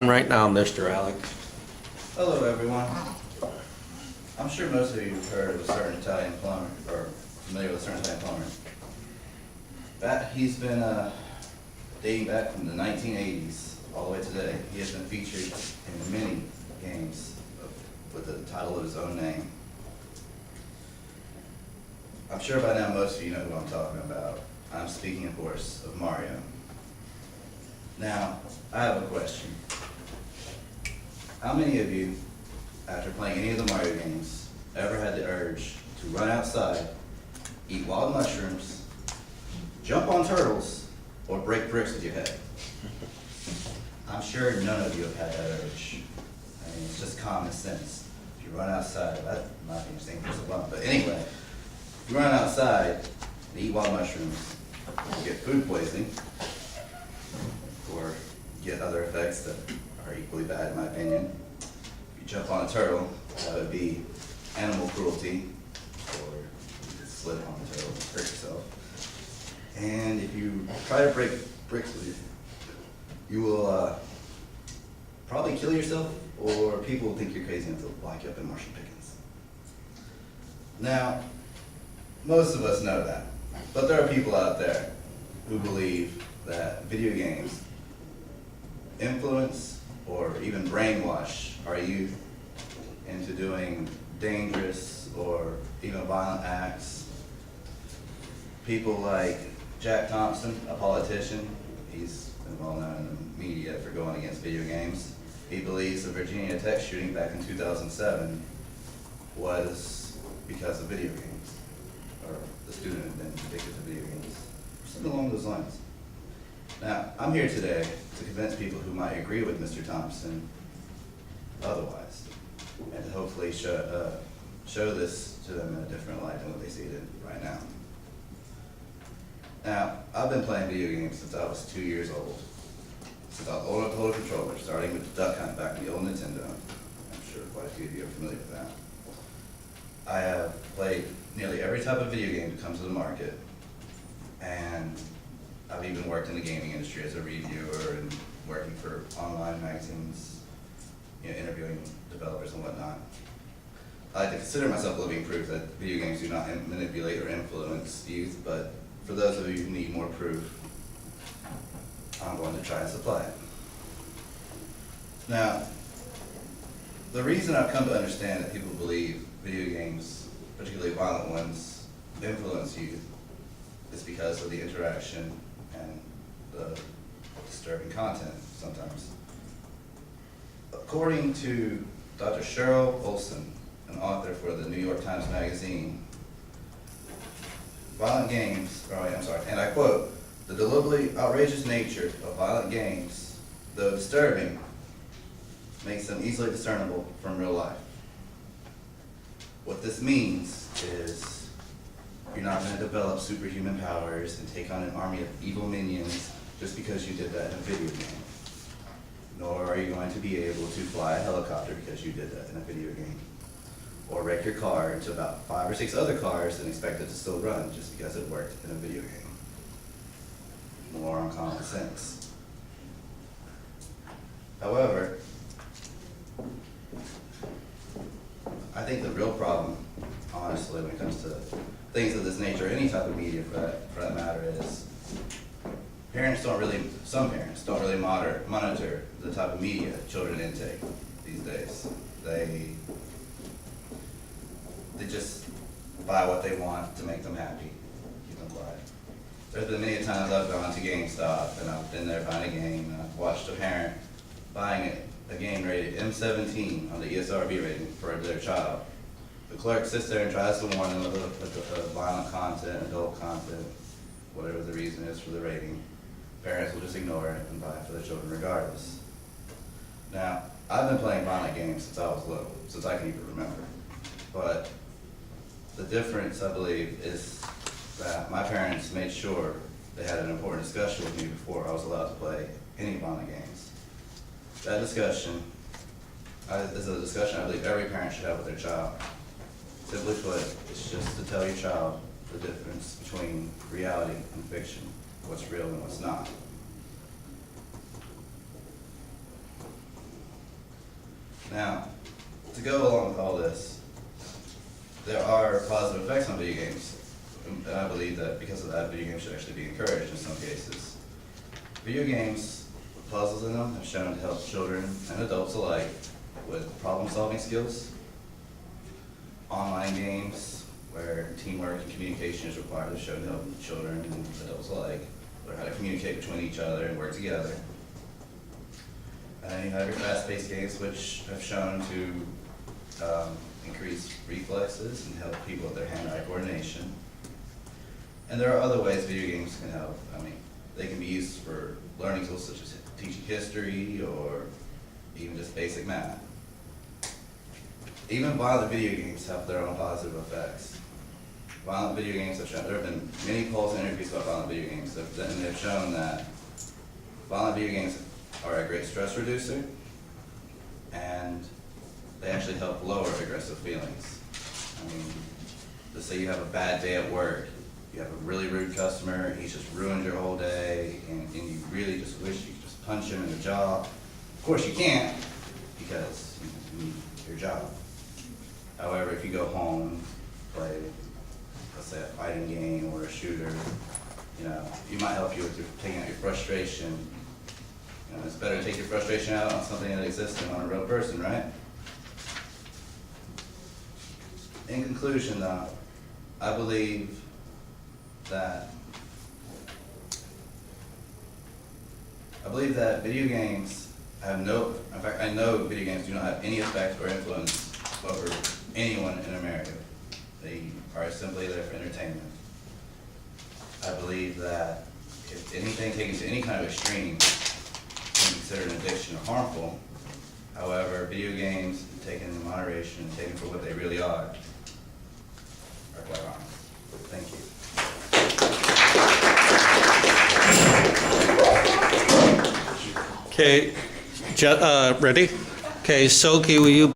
right now, Mr. Alex. Hello, everyone. I'm sure most of you have heard of a certain Italian plumber, or familiar with a certain Italian plumber. He's been dating back from the 1980s all the way to today. He has been featured in many games with the title of his own name. I'm sure by now most of you know who I'm talking about. I'm speaking, of course, of Mario. Now, I have a question. How many of you, after playing any of the Mario games, ever had the urge to run outside, eat wild mushrooms, jump on turtles, or break bricks with your head? I'm sure none of you have had that urge. I mean, it's just common sense. If you run outside, that might be interesting for some fun, but anyway, if you run outside and eat wild mushrooms, you get food poisoning, or get other effects that are equally bad in my opinion. If you jump on a turtle, that would be animal cruelty, or you could slip on the turtle and hurt yourself. And if you try to break bricks with you will probably kill yourself, or people will think you're crazy enough to lock you up in Martian Pickens. Now, most of us know that, but there are people out there who believe that video games influence or even brainwash our youth into doing dangerous or even violent acts. People like Jack Thompson, a politician, he's been well known in the media for going against video games. He believes the Virginia Tech shooting back in 2007 was because of video games, or the student had been addicted to video games, or something along those lines. Now, I'm here today to convince people who might agree with Mr. Thompson otherwise, and to hopefully show this to them in a different light than what they see it in right now. Now, I've been playing video games since I was 2 years old. Since I was old enough to hold a controller, starting with the Duck Hunt back in the old Nintendo. I'm sure quite a few of you are familiar with that. I have played nearly every type of video game that comes to the market, and I've even worked in the gaming industry as a reviewer and working for online magazines, interviewing developers and whatnot. I like to consider myself living proof that video games do not manipulate or influence youth, but for those of you who need more proof, I'm going to try and supply it. Now, the reason I've come to understand that people believe video games, particularly violent ones, influence youth is because of the interaction and the disturbing content sometimes. According to Dr. Cheryl Olson, an author for the New York Times Magazine, violent games, and I quote, "The deliberately outrageous nature of violent games, though disturbing, makes them easily discernible from real life." What this means is you're not going to develop superhuman powers and take on an army of evil minions just because you did that in a video game. Nor are you going to be able to fly a helicopter because you did that in a video game. Or wreck your car into about 5 or 6 other cars and expect it to still run just because it worked in a video game. More on common sense. However, I think the real problem, honestly, when it comes to things of this nature, any type of media for that matter, is some parents don't really monitor the type of media children intake these days. They just buy what they want to make them happy, keep them quiet. There's been many times I've gone to GameStop and I've been there buying a game and I've watched a parent buying a game rated M17 on the ESRB rating for their child. The clerk sits there and tries to warn them of the violent content, adult content, whatever the reason is for the rating. Parents will just ignore it and buy it for their children regardless. Now, I've been playing violent games since I was little, since I can even remember. But the difference, I believe, is that my parents made sure they had an important discussion with me before I was allowed to play any violent games. That discussion is a discussion I believe every parent should have with their child. Simply put, it's just to tell your child the difference between reality and fiction, what's real and what's not. Now, to go along with all this, there are positive effects on video games. And I believe that because of that, video games should actually be encouraged in some cases. Video games with puzzles in them have shown to help children and adults alike with problem-solving skills. Online games where teamwork and communication is required have shown to help children and adults alike learn how to communicate between each other and work together. And you have your fast-paced games, which have shown to increase reflexes and help people with their hand-eye coordination. And there are other ways video games can help. I mean, they can be used for learning tools such as teaching history or even just basic math. Even violent video games have their own positive effects. Violent video games have shown, there have been many polls and interviews about violent video games, and they've shown that violent video games are a great stress reducer, and they actually help lower aggressive feelings. I mean, let's say you have a bad day at work, you have a really rude customer, he's just ruined your whole day, and you really just wish you could just punch him in the jaw. Of course you can't, because you need your job. However, if you go home, play, let's say a fighting game or a shooter, you might help you with taking out your frustration. It's better to take your frustration out on something that exists than on a real person, right? In conclusion, though, I believe that video games have in fact, I know video games do not have any effect or influence over anyone in America. They are simply there for entertainment. I believe that if anything taken to any kind of extreme can be considered an addiction or harmful. However, video games, taken in moderation and taken for what they really are quite harmless. Thank you. Okay, ready? Okay, Soki, will you